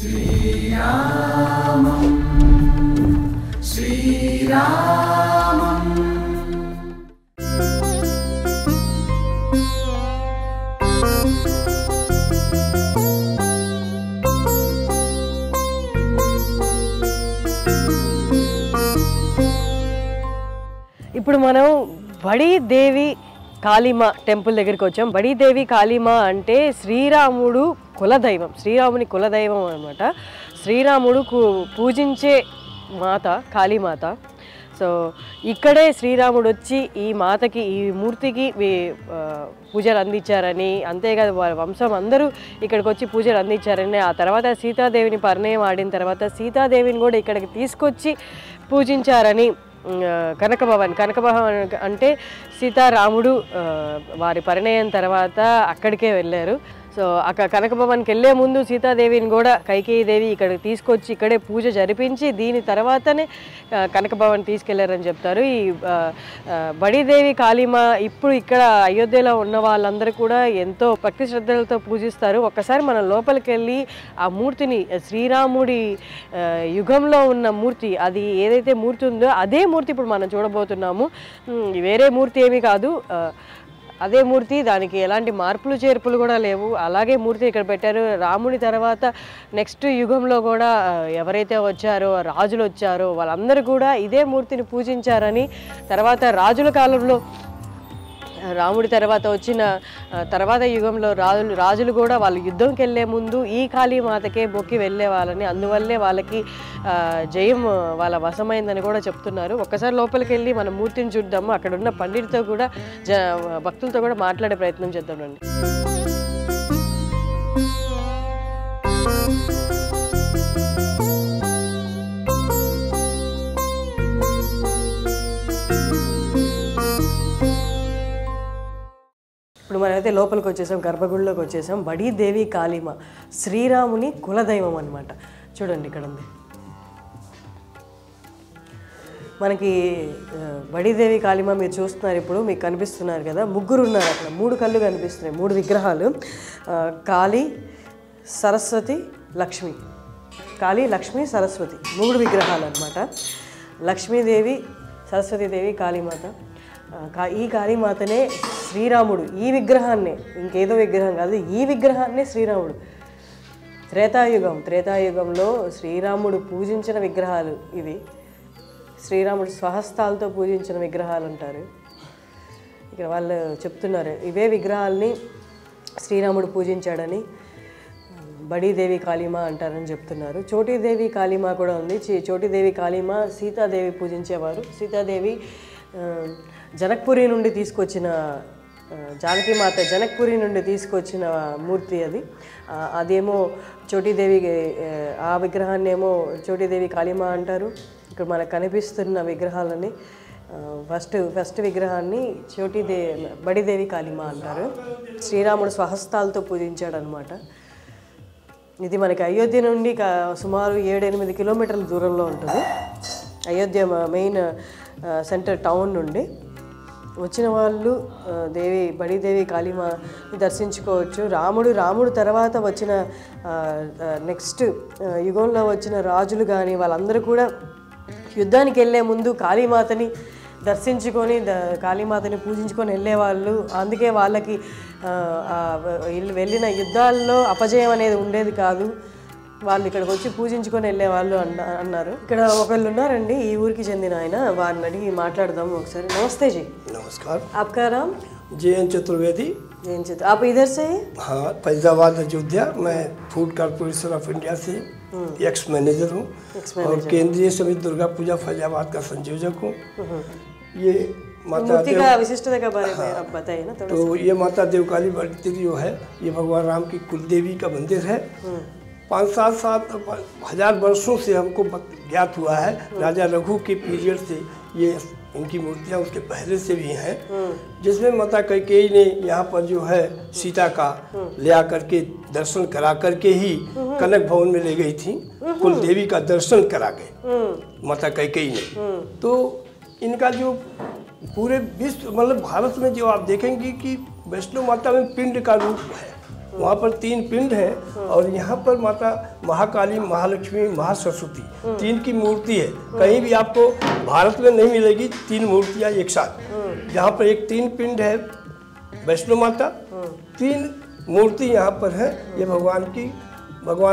శ్రీరామం శ్రీరామం. ఇప్పుడు మనం బడి దేవి కాళీమా టెంపుల్ దగ్గరికి వచ్చాం. బడి దేవి కాళీమా అంటే శ్రీరాముడు కులదైవం, శ్రీరాముని కులదైవం అనమాట. శ్రీరాముడు పూజించే మాత కాళీమాత. సో ఇక్కడే శ్రీరాముడు వచ్చి ఈ మాతకి, ఈ మూర్తికి పూజలు అందించారని, అంతేకాదు వారి వంశం అందరూ ఇక్కడికి వచ్చి పూజలు అందించారని, ఆ తర్వాత సీతాదేవిని పరిణయం ఆడిన తర్వాత సీతాదేవిని కూడా ఇక్కడికి తీసుకొచ్చి పూజించారని కనకభవన్ అంటే సీతారాముడు వారి పరిణయం తర్వాత అక్కడికే వెళ్ళారు. సో అక్కడ కనకభవన్కి వెళ్ళే ముందు సీతాదేవిని కూడా కైకేయీదేవి ఇక్కడికి తీసుకొచ్చి ఇక్కడే పూజ జరిపించి దీని తర్వాతనే కనకభవన్ తీసుకెళ్లారని చెప్తారు. ఈ బడిదేవి కాళీమా ఇప్పుడు ఇక్కడ అయోధ్యలో ఉన్న వాళ్ళందరూ కూడా ఎంతో భక్తి శ్రద్ధలతో పూజిస్తారు. ఒక్కసారి మనం లోపలికి వెళ్ళి ఆ మూర్తిని, శ్రీరాముడి యుగంలో ఉన్న మూర్తి, అది ఏదైతే మూర్తి ఉందో అదే మూర్తి ఇప్పుడు మనం చూడబోతున్నాము. వేరే మూర్తి ఏమీ కాదు, అదే మూర్తి. దానికి ఎలాంటి మార్పులు చేర్పులు కూడా లేవు, అలాగే మూర్తి ఇక్కడ పెట్టారు. రాముడి తర్వాత నెక్స్ట్ యుగంలో కూడా ఎవరైతే వచ్చారో, రాజులు వచ్చారో వాళ్ళందరూ కూడా ఇదే మూర్తిని పూజించారని, తర్వాత రాజుల కాలంలో రాముడి తర్వాత వచ్చిన తర్వాత యుగంలో రాజులు కూడా వాళ్ళు యుద్ధంకి వెళ్ళే ముందు ఈ కాళీమాతకే మొక్కి వెళ్ళే వాళ్ళని, అందువల్లే వాళ్ళకి జయం వాళ్ళ వశమైందని కూడా చెప్తున్నారు. ఒక్కసారి లోపలికి వెళ్ళి మన మూర్తిని చూద్దాము. అక్కడ ఉన్న పండితులతో కూడా భక్తులతో కూడా మాట్లాడే ప్రయత్నం చేద్దామండి. ఇప్పుడు మనమైతే లోపలికి వచ్చేసాం, గర్భగుడిలోకి వచ్చేసాం. బడి దేవి కాళీమా శ్రీరాముని కులదైవం అనమాట. చూడండి ఇక్కడ ఉంది మనకి బడిదేవి కాళీమా. మీరు చూస్తున్నారు, ఇప్పుడు మీకు కనిపిస్తున్నారు కదా, ముగ్గురు ఉన్నారు అక్కడ, 3 కళ్ళు కనిపిస్తున్నాయి, 3 విగ్రహాలు. కాళీ, సరస్వతి, లక్ష్మి. కాళీ, లక్ష్మి, సరస్వతి, 3 విగ్రహాలు అనమాట. లక్ష్మీదేవి, సరస్వతీదేవి, కాళీమాత. ఈ కాళీమాతనే శ్రీరాముడు, ఈ విగ్రహాన్నే, ఇంకేదో విగ్రహం కాదు, ఈ విగ్రహాన్నే శ్రీరాముడు త్రేతాయుగంలో శ్రీరాముడు పూజించిన విగ్రహాలు ఇవి. శ్రీరాముడు స్వహస్తాలతో పూజించిన విగ్రహాలు అంటారు. ఇక్కడ వాళ్ళు చెప్తున్నారు ఇవే విగ్రహాలని శ్రీరాముడు పూజించాడని బడిదేవి కాళీమా అంటారని చెప్తున్నారు. చోటీదేవి కాళీమా కూడా ఉంది. చోటీదేవి కాళీమా సీతాదేవి పూజించేవారు. సీతాదేవి జనక్పురి నుండి తీసుకొచ్చిన, జానకీమాత జనక్పురి నుండి తీసుకొచ్చిన మూర్తి అది. అదేమో చోటీదేవి, ఆ విగ్రహాన్ని ఏమో చోటీదేవి కాళీమా అంటారు. ఇక్కడ మనకు కనిపిస్తున్న విగ్రహాలని ఫస్ట్ విగ్రహాన్ని బడిదేవి కాళీమా అంటారు. శ్రీరాముడు స్వహస్తాలతో పూజించాడనమాట. ఇది మనకి అయోధ్య నుండి సుమారు 7-8 కిలోమీటర్ల దూరంలో ఉంటుంది. అయోధ్య మెయిన్ సెంటర్ టౌన్ నుండి వచ్చిన వాళ్ళు బడిదేవి కాళీమా దర్శించుకోవచ్చు. రాముడు తర్వాత వచ్చిన నెక్స్ట్ యుగంలో వచ్చిన రాజులు కానీ వాళ్ళందరూ కూడా యుద్ధానికి వెళ్ళే ముందు కాళీమాతని దర్శించుకొని కాళీమాతని పూజించుకొని వెళ్ళేవాళ్ళు. అందుకే వాళ్ళకి వెళ్ళిన యుద్ధాల్లో అపజయం అనేది ఉండేది కాదు. వాళ్ళు ఇక్కడికి వచ్చి పూజించుకొని వెళ్ళేవాళ్ళు అన్నారు. ఇక్కడ ఒకళ్ళు ఉన్నారండి, ఈ ఊరికి చెందిన ఆయన, వారిని అడిగి మాట్లాడదాం ఒకసారి. నమస్తే జీ. नमस्कार। आपका नाम? जयंत चतुर्वेदी। आप इधर से हैं? हाँ, फैजाबाद अयोध्या। मैं फूड कॉर्पोरेशन ऑफ इंडिया से एक्स मैनेजर हूँ और केंद्रीय समिति दुर्गा पूजा फैजाबाद का संयोजक हूँ। ये माता का विशिष्टता के बारे में आप बताइए ना थोड़ा। तो ये माता देवकाली बड़ी जो है, ये भगवान राम की कुलदेवी का मंदिर है। 5-7 वर्षों से हमको ज्ञात हुआ है। राजा रघु के पीरियड से ये इनकी मूर्तियाँ उसके पहले से भी हैं, जिसमें माता कैकेयी ने यहाँ पर जो है सीता का ले आकर के दर्शन करा करके ही कनक भवन में ले गई थी। कुलदेवी का दर्शन करा के माता कैकेयी ने। तो इनका जो पूरे विश्व मतलब भारत में जो आप देखेंगे कि वैष्णो माता में पिंड का रूप है, वहाँ पर 3 पिंड हैं और यहाँ पर माता महाकाली, महालक्ष्मी, महासरस्वती 3 की मूर्ति है। कहीं भी आपको भारत में नहीं मिलेगी 3 मूर्तियाँ एक साथ। जहाँ पर एक 3 पिंड है वैष्णो माता, 3 मूर्ति यहाँ पर है। ये भगवान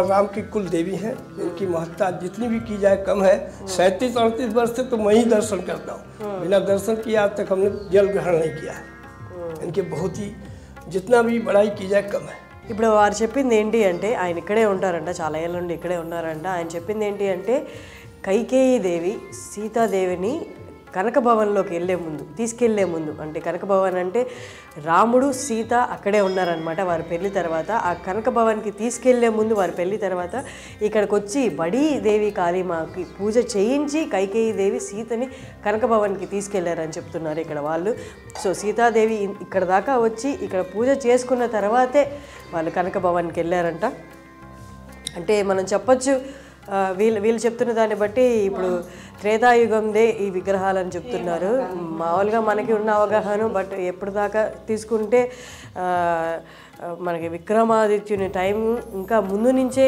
राम की कुल देवी हैं। इनकी महत्ता जितनी भी की जाए कम है। 37-38 वर्ष से तो मैं ही दर्शन करता हूँ, बिना दर्शन किए आज तक हमने जल ग्रहण नहीं किया है। इनके बहुत ही जितना भी बड़ाई की जाए कम है। ఇప్పుడు వారు చెప్పింది ఏంటి అంటే ఆయన ఇక్కడే ఉంటారంట, చాలా ఏళ్ళ నుండి ఇక్కడే ఉన్నారంట. ఆయన చెప్పింది ఏంటి అంటే కైకేయి దేవి సీతాదేవిని కనకభవన్లోకి తీసుకెళ్లే ముందు అంటే కనకభవన్ అంటే రాముడు సీత అక్కడే ఉన్నారనమాట వారి పెళ్లి తర్వాత. ఆ కనకభవన్కి తీసుకెళ్లే ముందు వారి పెళ్లి తర్వాత ఇక్కడికి వచ్చి బడీ దేవి కాళీమాకి పూజ చేయించి కైకేయి దేవి సీతని కనకభవన్కి తీసుకెళ్లారని చెప్తున్నారు ఇక్కడ వాళ్ళు. సో సీతాదేవి ఇక్కడ దాకా వచ్చి ఇక్కడ పూజ చేసుకున్న తర్వాతే వాళ్ళు కనకభవన్కి వెళ్ళారంట. అంటే మనం చెప్పొచ్చు వీళ్ళు చెప్తున్న దాన్ని బట్టి ఇప్పుడు త్రేతాయుగందే ఈ విగ్రహాలని చెప్తున్నారు. మామూలుగా మనకి ఉన్న అవగాహన బట్ ఎప్పుడు దాకా తీసుకుంటే మనకి విక్రమాదిత్యుని టైం ఇంకా ముందు నుంచే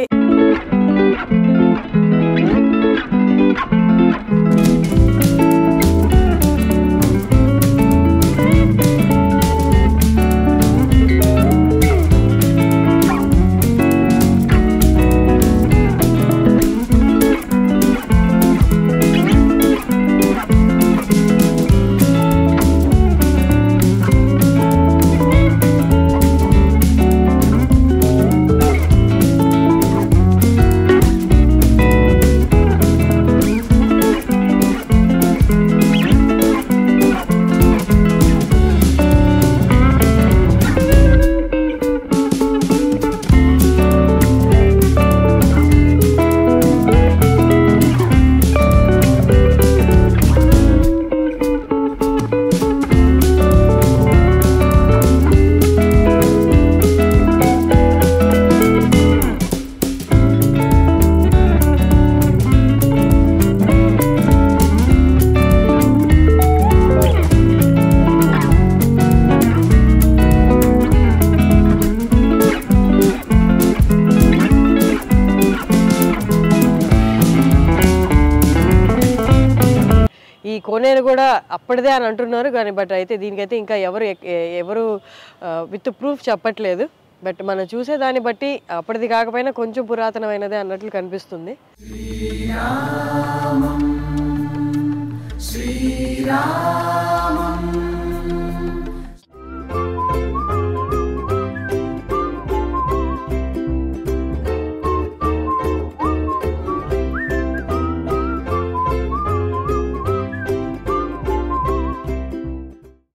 కోనేరు కూడా అప్పటిదే అని అంటున్నారు కానీ బట్ అయితే దీనికైతే ఇంకా ఎవరు విత్ ప్రూఫ్ చెప్పట్లేదు. బట్ మనం చూసే దాన్ని బట్టి అప్పటిది కాకపోయినా కొంచెం పురాతనమైనదే అన్నట్లు కనిపిస్తుంది. శ్రీరామం